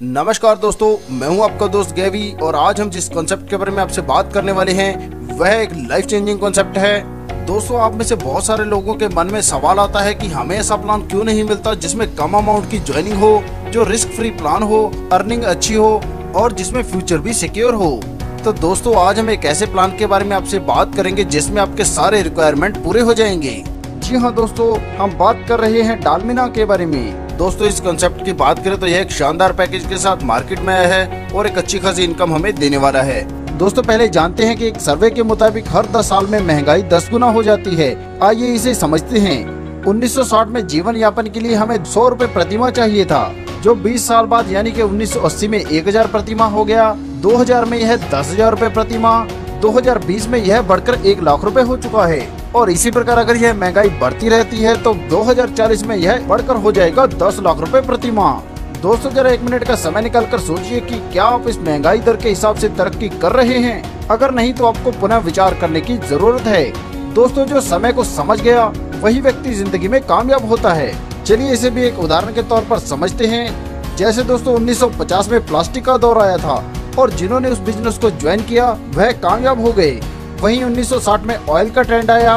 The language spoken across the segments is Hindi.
नमस्कार दोस्तों, मैं हूं आपका दोस्त गैवी और आज हम जिस कॉन्सेप्ट के बारे में आपसे बात करने वाले हैं वह एक लाइफ चेंजिंग कॉन्सेप्ट है। दोस्तों, आप में से बहुत सारे लोगों के मन में सवाल आता है कि हमें ऐसा प्लान क्यों नहीं मिलता जिसमें कम अमाउंट की ज्वाइनिंग हो, जो रिस्क फ्री प्लान हो, अर्निंग अच्छी हो और जिसमें फ्यूचर भी सिक्योर हो। तो दोस्तों, आज हम एक ऐसे प्लान के बारे में आपसे बात करेंगे जिसमें आपके सारे रिक्वायरमेंट पूरे हो जाएंगे। जी हाँ दोस्तों, हम बात कर रहे हैं डालमिना के बारे में। दोस्तों, इस कॉन्सेप्ट की बात करें तो यह एक शानदार पैकेज के साथ मार्केट में आया है और एक अच्छी खासी इनकम हमें देने वाला है। दोस्तों, पहले जानते हैं कि एक सर्वे के मुताबिक हर 10 साल में महंगाई 10 गुना हो जाती है। आइए इसे समझते हैं। 1960 में जीवन यापन के लिए हमें 100 रुपए प्रति माह चाहिए था, जो 20 साल बाद यानी कि 1980 में 1000 प्रति माह हो गया। 2000 में यह 10,000 रुपए प्रति माह, 2020 में यह बढ़कर 1 लाख रुपए हो चुका है। और इसी प्रकार अगर यह महंगाई बढ़ती रहती है तो 2040 में यह बढ़कर हो जाएगा 10 लाख रुपए प्रति माह। दोस्तों, जरा 1 मिनट का समय निकालकर सोचिए कि क्या आप इस महंगाई दर के हिसाब से तरक्की कर रहे हैं। अगर नहीं तो आपको पुनः विचार करने की जरूरत है। दोस्तों, जो समय को समझ गया वही व्यक्ति जिंदगी में कामयाब होता है। चलिए इसे भी एक उदाहरण के तौर पर समझते हैं। जैसे दोस्तों, 1950 में प्लास्टिक का दौर आया था और जिन्होंने उस बिजनेस को ज्वाइन किया वह कामयाब हो गए। वहीं 1960 में ऑयल का ट्रेंड आया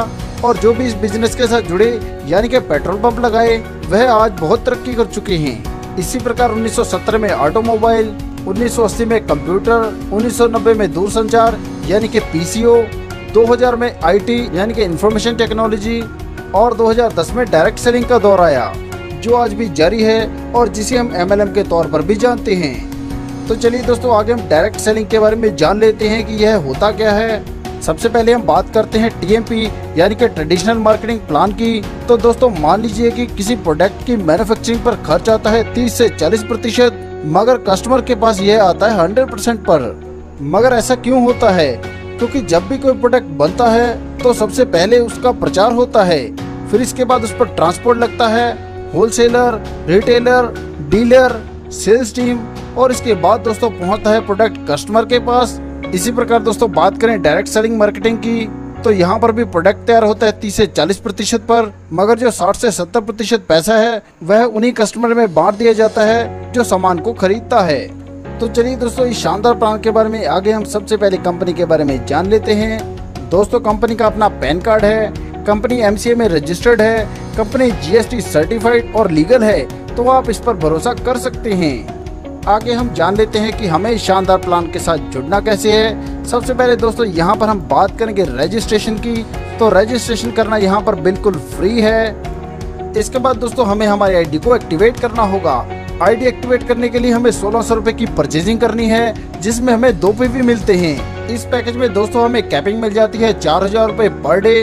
और जो भी इस बिजनेस के साथ जुड़े यानी कि पेट्रोल पंप लगाए वह आज बहुत तरक्की कर चुके हैं। इसी प्रकार 1970 में ऑटोमोबाइल, 1980 में कंप्यूटर, 1990 में दूरसंचार यानी कि पीसीओ, 2000 में आईटी यानी कि इंफॉर्मेशन टेक्नोलॉजी और 2010 में डायरेक्ट सेलिंग का दौर आया, जो आज भी जारी है और जिसे हम MLM के तौर पर भी जानते हैं। तो चलिए दोस्तों, आगे हम डायरेक्ट सेलिंग के बारे में जान लेते हैं कि यह होता क्या है। सबसे पहले हम बात करते हैं TMP यानी कि ट्रेडिशनल मार्केटिंग प्लान की। तो दोस्तों, मान लीजिए कि किसी प्रोडक्ट की मैन्युफैक्चरिंग पर खर्च आता है 30 से 40%, मगर कस्टमर के पास यह आता है 100% पर। मगर ऐसा क्यों होता है? क्योंकि जब भी कोई प्रोडक्ट बनता है तो सबसे पहले उसका प्रचार होता है, फिर इसके बाद उस पर ट्रांसपोर्ट लगता है, wholesaler, retailer, dealer, sales team और इसके बाद दोस्तों पहुंचता है प्रोडक्ट कस्टमर के पास। इसी प्रकार दोस्तों, बात करें डायरेक्ट सेलिंग मार्केटिंग की तो यहाँ पर भी प्रोडक्ट तैयार होता है 30 से 40% पर, मगर जो 60 से 70% पैसा है वह उन्हीं कस्टमर में बांट दिया जाता है जो सामान को खरीदता है। तो चलिए दोस्तों, इस शानदार प्लान के बारे में आगे हम सबसे पहले कंपनी के बारे में जान लेते हैं। दोस्तों, कंपनी का अपना पैन कार्ड है, कंपनी MCA में रजिस्टर्ड है, कंपनी GST सर्टिफाइड और लीगल है, तो आप इस पर भरोसा कर सकते हैं। आगे हम जान लेते हैं कि हमें इस शानदार प्लान के साथ जुड़ना कैसे है। सबसे पहले दोस्तों, यहाँ पर हम बात करेंगे रजिस्ट्रेशन की। तो रजिस्ट्रेशन करना यहाँ पर बिल्कुल फ्री है। इसके बाद दोस्तों, हमें हमारी ID को एक्टिवेट करना होगा। ID एक्टिवेट करने के लिए हमें 1600 रुपए की परचेजिंग करनी है, जिसमें हमें 2 PV मिलते हैं। इस पैकेज में दोस्तों हमें कैपिंग मिल जाती है 4000 रुपए पर डे।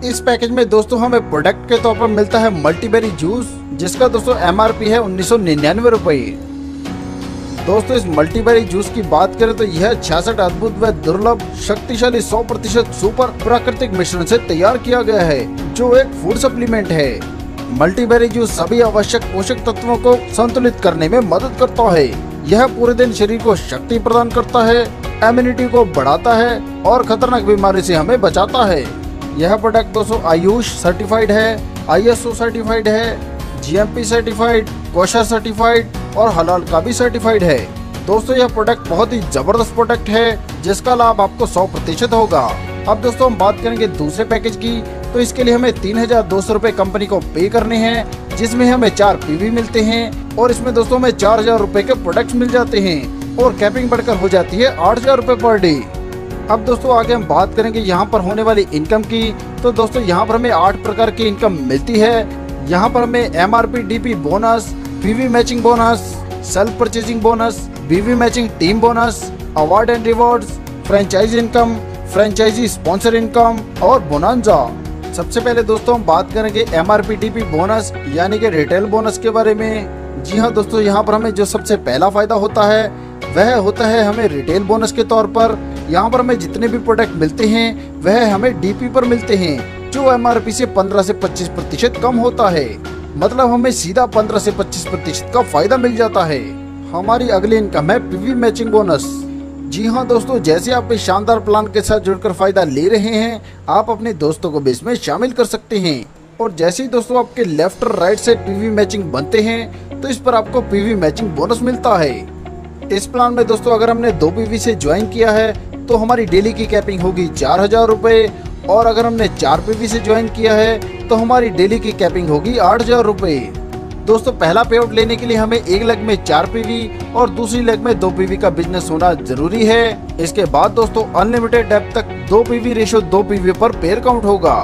इस पैकेज में दोस्तों हमें प्रोडक्ट के तौर पर मिलता है मल्टीबेरी जूस, जिसका दोस्तों MRP है 1999 रुपए। दोस्तों, इस मल्टीबेरी जूस की बात करें तो यह 66 अद्भुत व दुर्लभ शक्तिशाली 100% सुपर प्राकृतिक मिश्रण से तैयार किया गया है, जो एक फूड सप्लीमेंट है। मल्टीबेरी जूस सभी आवश्यक पोषक तत्वों को संतुलित करने में मदद करता है। यह पूरे दिन शरीर को शक्ति प्रदान करता है, इम्यूनिटी को बढ़ाता है और खतरनाक बीमारी से हमें बचाता है। यह प्रोडक्ट दोस्तों आयुष सर्टिफाइड है, ISO सर्टिफाइड है, GMP सर्टिफाइड, कोशा सर्टिफाइड और हलाल का भी सर्टिफाइड है। दोस्तों, यह प्रोडक्ट बहुत ही जबरदस्त प्रोडक्ट है जिसका लाभ आपको 100% होगा। अब दोस्तों हम बात करेंगे दूसरे पैकेज की। तो इसके लिए हमें 3200 रुपए कंपनी को पे करने हैं, जिसमें हमें 4 PV मिलते हैं और इसमें दोस्तों हमें 4000 रुपए के प्रोडक्ट्स मिल जाते हैं और कैपिंग बढ़कर हो जाती है 8000 रुपए पर डे। अब दोस्तों आगे हम बात करेंगे यहाँ पर होने वाली इनकम की। तो दोस्तों, यहाँ पर हमें 8 प्रकार की इनकम मिलती है। यहाँ पर हमें MRP DP bonus, PV matching bonus, self purchasing bonus, BV matching team bonus, award and rewards, franchise income, franchisee sponsor income और बोनांजा। सबसे पहले दोस्तों हम बात करेंगे MRP DP बोनस यानी कि रिटेल बोनस के बारे में। जी हाँ दोस्तों, यहाँ पर हमें जो सबसे पहला फायदा होता है वह होता है हमें रिटेल बोनस के तौर पर। यहाँ पर हमें जितने भी प्रोडक्ट मिलते हैं वह हमें DP पर मिलते हैं, जो MRP से 15 से 25% कम होता है। मतलब हमें सीधा 15 से 25% का फायदा मिल जाता है। हमारी अगली इनकम है PV मैचिंग बोनस। जी हाँ दोस्तों, जैसे आप इस शानदार प्लान के साथ जुड़कर फायदा ले रहे हैं, आप अपने दोस्तों को भी इसमें शामिल कर सकते हैं। और जैसे ही दोस्तों आपके लेफ्ट और राइट से PV मैचिंग बनते हैं तो इस पर आपको PV मैचिंग बोनस मिलता है। इस प्लान में दोस्तों अगर हमने 2 पीवी से ज्वाइन किया है तो हमारी डेली की कैपिंग होगी 4000 रुपए, और अगर हमने 4 पीवी से ज्वाइन किया है तो हमारी डेली की कैपिंग होगी 8000 रुपए। दोस्तों पहला पे आउट लेने के लिए हमें एक लेग में 4 पीवी और दूसरी लेग में 2 पीवी का बिजनेस होना जरूरी है। इसके बाद दोस्तों अनलिमिटेड डेप्थ तक 2 पीवी रेशो 2 पीवी पर पेयर काउंट होगा।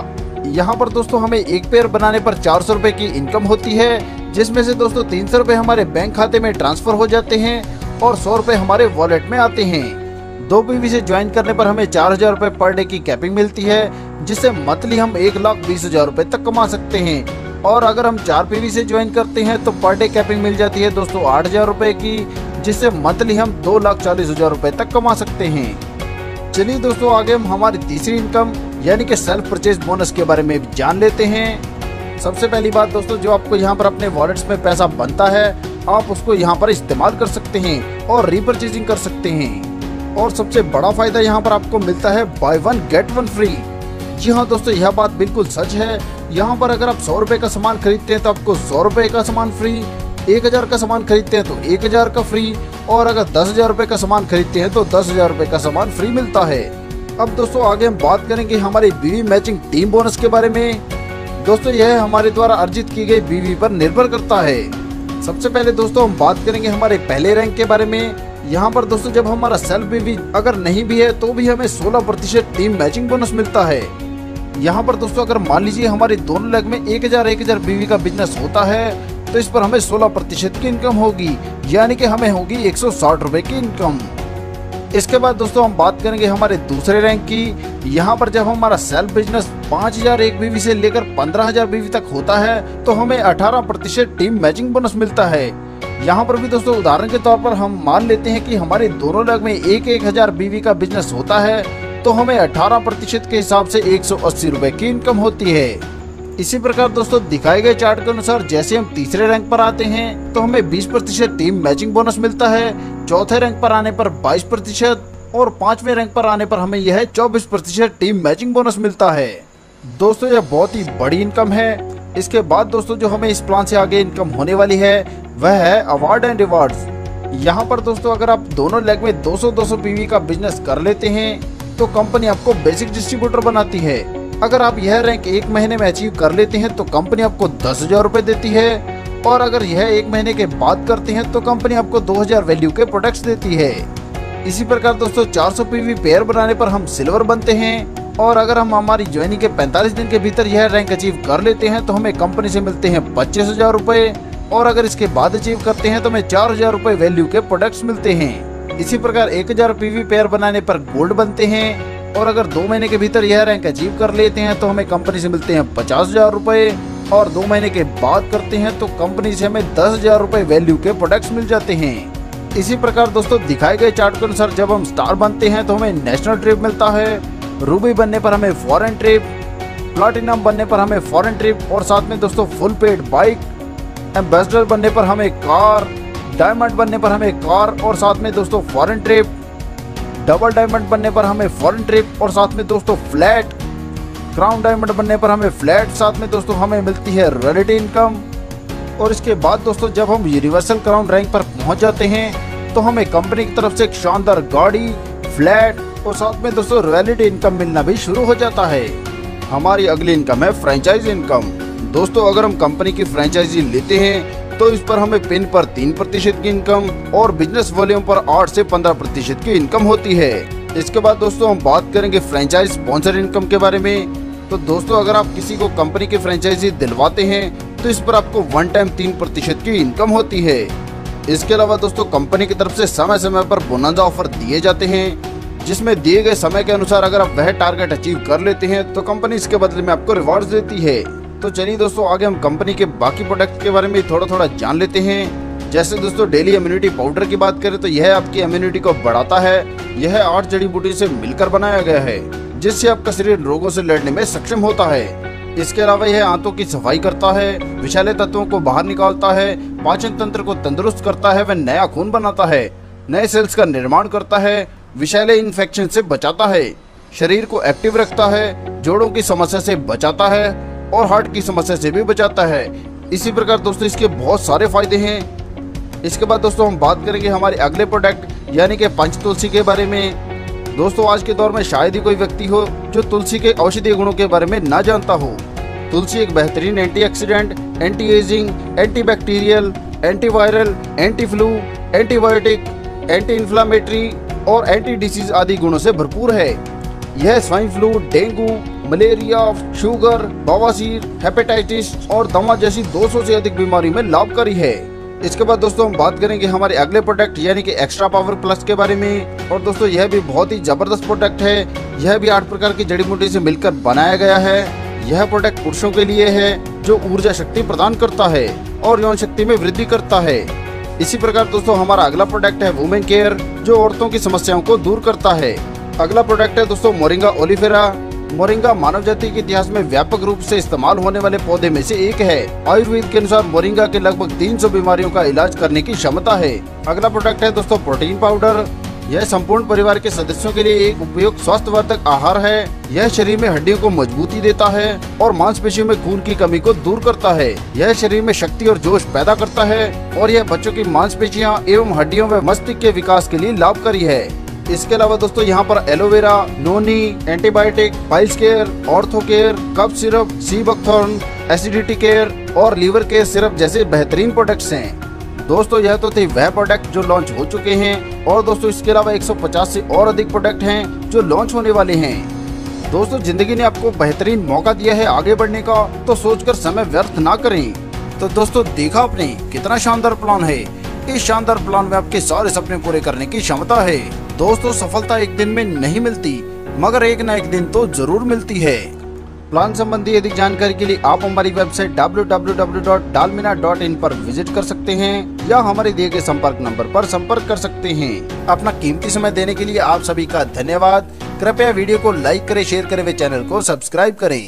यहाँ पर दोस्तों हमें एक पेयर बनाने पर 400 रुपए की इनकम होती है, जिसमें से दोस्तों 300 रुपए हमारे बैंक खाते में ट्रांसफर हो जाते हैं और 100 रुपए हमारे वॉलेट में आते हैं। 2 पीवी से ज्वाइन करने पर हमें 4000 रुपए पर डे की कैपिंग मिलती है, जिससे मंथली हम 1,20,000 रुपए तक कमा सकते हैं। और अगर हम 4 पीवी से ज्वाइन करते हैं तो पर डे कैपिंग मिल जाती है दोस्तों 8000 रुपए की, जिससे मंथली हम 2,40,000 रुपए तक कमा सकते हैं। चलिए दोस्तों आगे हम हमारी तीसरी इनकम यानी कि सेल्फ परचेज बोनस के बारे में जान लेते हैं। सबसे पहली बात दोस्तों, जो आपको यहाँ पर अपने वॉलेट्स में पैसा बनता है आप उसको यहाँ पर इस्तेमाल कर सकते हैं और रीपरचेजिंग कर सकते हैं। और सबसे बड़ा फायदा यहाँ पर आपको मिलता है बाय 1 गेट 1 फ्री। जी हाँ दोस्तों, यह बात बिल्कुल सच है। यहाँ पर अगर आप 100 रुपए का सामान खरीदते हैं तो आपको 100 रुपए का सामान फ्री, 1000 का सामान खरीदते हैं तो 1000 का फ्री, और अगर 10,000 रुपए का सामान खरीदते हैं तो 10,000 रुपए का सामान फ्री मिलता है। अब दोस्तों आगे हम बात करेंगे हमारे बीवी मैचिंग टीम बोनस के बारे में। दोस्तों यह हमारे द्वारा अर्जित की गई बीवी पर निर्भर करता है। सबसे पहले दोस्तों हम बात करेंगे हमारे पहले रैंक के बारे में। यहाँ पर दोस्तों जब हमारा सेल्फ बीवी अगर नहीं भी है तो भी हमें 16% टीम मैचिंग बोनस मिलता है। यहाँ पर दोस्तों अगर मान लीजिए हमारे दोनों लेग में 1000 बीवी का बिजनेस होता है तो इस पर हमें 16% की इनकम होगी, यानी कि हमें होगी 160 रुपए की इनकम। इसके बाद दोस्तों हम बात करेंगे हमारे दूसरे रैंक की। यहाँ पर जब हमारा सेल्फ बिजनेस 5001 बीवी से लेकर 15000 बीवी तक होता है तो हमें 18% टीम मैचिंग बोनस मिलता है। यहाँ पर भी दोस्तों उदाहरण के तौर पर हम मान लेते हैं कि हमारे दोनों लेग में 1000 बीवी का बिजनेस होता है तो हमें 18% के हिसाब से 180 रुपए की इनकम होती है। इसी प्रकार दोस्तों दिखाए गए चार्ट के अनुसार जैसे हम तीसरे रैंक पर आते हैं तो हमें 20% टीम मैचिंग बोनस मिलता है, चौथे रैंक पर आने पर 22% और 5वें रैंक पर आने पर हमें यह 24% टीम मैचिंग बोनस मिलता है। दोस्तों यह बहुत ही बड़ी इनकम है। इसके बाद दोस्तों जो हमें इस प्लान से आगे इनकम होने वाली है वह है अवार्ड एंड रिवार्ड्स। यहाँ पर दोस्तों अगर आप दोनों लेग में 200 पीवी का बिजनेस कर लेते हैं तो कंपनी आपको बेसिक डिस्ट्रीब्यूटर बनाती है। अगर आप यह रैंक 1 महीने में अचीव कर लेते हैं तो कंपनी आपको 10,000 रुपए देती है, और अगर यह 1 महीने के बाद करते हैं तो कंपनी आपको 2000 वैल्यू के प्रोडक्ट्स देती है। इसी प्रकार दोस्तों 400 पीवी पेयर बनाने पर हम सिल्वर बनते हैं, और अगर हम हमारी ज्वाइनिंग के 45 दिन के भीतर यह रैंक अचीव कर लेते हैं तो हमें कंपनी से मिलते हैं 25,000 रुपए, और अगर इसके बाद अचीव करते हैं तो हमें 4000 रुपए वैल्यू के प्रोडक्ट्स मिलते हैं। इसी प्रकार 1000 पीवी पेयर बनाने पर गोल्ड बनते हैं, और अगर 2 महीने के भीतर यह रैंक अचीव कर लेते हैं तो हमें कंपनी से मिलते हैं 50,000 रुपए, और 2 महीने के बाद करते हैं तो कंपनी से हमें 10,000 रुपए वैल्यू के प्रोडक्ट्स मिल जाते हैं। इसी प्रकार दोस्तों दिखाए गए चार्ट के अनुसार जब हम स्टार बनते हैं तो हमें नेशनल ट्रिप मिलता है, रूबी बनने पर हमें फॉरेन ट्रिप, प्लाटिनम बनने पर हमें फॉरेन ट्रिप, और साथ में दोस्तों फुल पेड बाइक, एम्बेसडर बनने पर हमें कार, डायमंड बनने पर हमें कार और साथ में दोस्तों फॉरेन ट्रिप, डबल डायमंड बनने पर हमें फॉरेन ट्रिप और साथ में दोस्तों फ्लैट, क्राउन डायमंड बनने पर हमें फ्लैट, साथ में दोस्तों हमें मिलती है रॉयल्टी इनकम। और इसके बाद दोस्तों जब हम यूनिवर्सल क्राउन रैंक पर पहुंच जाते हैं तो हमें कंपनी की तरफ से एक शानदार गाड़ी, फ्लैट और साथ में दोस्तों रॉयल्टी इनकम मिलना भी शुरू हो जाता है। हमारी अगली इनकम है फ्रेंचाइजी इनकम। दोस्तों अगर हम कंपनी की फ्रेंचाइजी लेते हैं तो इस पर हमें पिन पर 3% की इनकम और बिजनेस वॉल्यूम पर 8 से 15% की इनकम होती है। इसके बाद दोस्तों हम बात करेंगे फ्रेंचाइज स्पॉन्सर इनकम के बारे में। तो दोस्तों अगर आप किसी को कंपनी की फ्रेंचाइजी दिलवाते हैं तो इस पर आपको 1 टाइम 3% की इनकम होती है। इसके अलावा दोस्तों कंपनी की तरफ से समय समय पर बोनस ऑफर दिए जाते हैं, जिसमें दिए गए समय के अनुसार अगर आप वह टारगेट अचीव कर लेते हैं तो कंपनी इसके बदले में आपको रिवॉर्ड्स देती है। तो चलिए दोस्तों आगे हम कंपनी के बाकी प्रोडक्ट के बारे में थोड़ा जान लेते हैं। जैसे दोस्तों डेली इम्यूनिटी पाउडर की बात करें तो यह आपकी इम्यूनिटी को बढ़ाता है। यह 8 जड़ी बूटी से मिलकर बनाया गया है, जिससे आपका शरीर रोगों से लड़ने में सक्षम होता है। इसके अलावा यह आंतों की सफाई करता है, विषैले तत्वों को बाहर निकालता है, पाचन तंत्र को तंदुरुस्त करता है, वह नया खून बनाता है, नए सेल्स का निर्माण करता है, विषैले इन्फेक्शन से बचाता है, शरीर को एक्टिव रखता है, जोड़ों की समस्या से बचाता है और हार्ट की समस्या से भी बचाता है। इसी प्रकार दोस्तों इसके बहुत सारे फायदे हैं। इसके बाद दोस्तों हम बात करेंगे हमारे अगले प्रोडक्ट यानी कि पंच तुलसी के बारे में। दोस्तों आज के दौर में शायद ही कोई व्यक्ति हो जो तुलसी के औषधीय गुणों के बारे में ना जानता हो। तुलसी एक बेहतरीन antioxidant, anti ageing, antibacterial, antiviral, anti flu, antibiotic, anti inflammatory और एंटी डिसीज आदि गुणों से भरपूर है। यह swine flu, dengue, malaria, sugar, बवासीर, हेपेटाइटिस और दमा जैसी 200 से अधिक बीमारी में लाभकारी है। इसके बाद दोस्तों हम बात करेंगे हमारे अगले प्रोडक्ट यानी कि एक्स्ट्रा पावर प्लस के बारे में। और दोस्तों यह भी बहुत ही जबरदस्त प्रोडक्ट है। यह भी 8 प्रकार की जड़ी बूटी से मिलकर बनाया गया है। यह प्रोडक्ट पुरुषों के लिए है जो ऊर्जा शक्ति प्रदान करता है और यौन शक्ति में वृद्धि करता है। इसी प्रकार दोस्तों हमारा अगला प्रोडक्ट है वुमेन केयर, जो औरतों की समस्याओं को दूर करता है। अगला प्रोडक्ट है दोस्तों मोरिंगा ओलिफेरा। मोरिंगा मानव जाति के इतिहास में व्यापक रूप से इस्तेमाल होने वाले पौधे में से एक है। आयुर्वेद के अनुसार मोरिंगा के लगभग 300 बीमारियों का इलाज करने की क्षमता है। अगला प्रोडक्ट है दोस्तों प्रोटीन पाउडर। यह संपूर्ण परिवार के सदस्यों के लिए एक उपयुक्त स्वास्थ्यवर्धक आहार है। यह शरीर में हड्डियों को मजबूती देता है और मांसपेशियों में खून की कमी को दूर करता है। यह शरीर में शक्ति और जोश पैदा करता है और यह बच्चों की मांसपेशियां एवं हड्डियों व मस्तिष्क के विकास के लिए लाभकारी है। इसके अलावा दोस्तों यहाँ पर aloe vera, noni, antibiotic, piles care, ortho care, cough syrup, sea buckthorn, acidity care और लीवर केयर सिरप जैसे बेहतरीन प्रोडक्ट्स हैं। दोस्तों यह तो थे वह प्रोडक्ट जो लॉन्च हो चुके हैं और दोस्तों इसके अलावा 150 से और अधिक प्रोडक्ट हैं जो लॉन्च होने वाले हैं। दोस्तों जिंदगी ने आपको बेहतरीन मौका दिया है आगे बढ़ने का, तो सोचकर समय व्यर्थ ना करें। तो दोस्तों देखा आपने कितना शानदार प्लान है। इस शानदार प्लान में आपके सारे सपने पूरे करने की क्षमता है। दोस्तों सफलता एक दिन में नहीं मिलती, मगर एक न एक दिन तो जरूर मिलती है। प्लान संबंधी अधिक जानकारी के लिए आप हमारी वेबसाइट www.dalmina.in पर विजिट कर सकते हैं या हमारे दिए गए संपर्क नंबर पर संपर्क कर सकते हैं। अपना कीमती समय देने के लिए आप सभी का धन्यवाद। कृपया वीडियो को लाइक करें, शेयर करें व चैनल को सब्सक्राइब करें।